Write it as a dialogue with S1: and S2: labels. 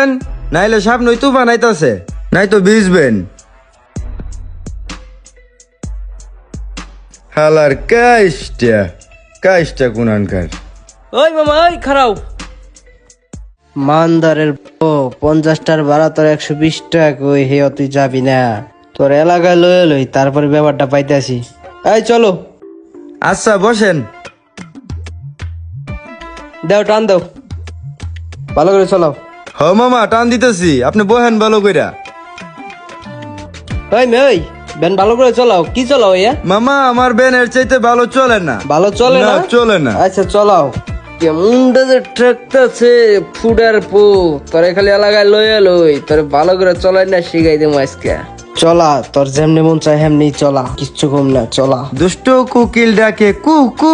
S1: চলেন, নাইলে সাপ নই তুফান আইতাছে, নাই তো ভিজবেন। হালার কাইস্টা কুনানকার।
S2: ওই মামা ওই খারাও মানদারের 50টার ভাড়া তোর 120 টাকা কই হে তুই যাবি না তোর এলাকায় লয়ে লই তারপরে ব্যাপারটা পাইতেছি। এই চলো।
S1: আচ্ছা বসেন।
S2: দাও টান দাও ভালো করে চলাও।
S1: হ মামা টান দিতেছি, আপনি বহেন ভালো কইরা।
S2: ওই মে ওই বেন ভালো করে চলাও। কি চলাও ইয়া?
S1: মামা আমার বেনের চাইতে ভালো চলে না।
S2: ভালো চলে না?
S1: চলে না।
S2: আচ্ছা চলাও। কেমনটা যে ঠেকতেছে ফুডার পো তোরে খালি এলাকায় লয়ে লই তোরে ভালো করে চলাই না শিখাই দেবো আজকে। চলা তোর যেমনি মন চাই হেমনি চলা, কিচ্ছু কম না, চলা।
S1: দুষ্ট কুকিল ডাকে কু কু।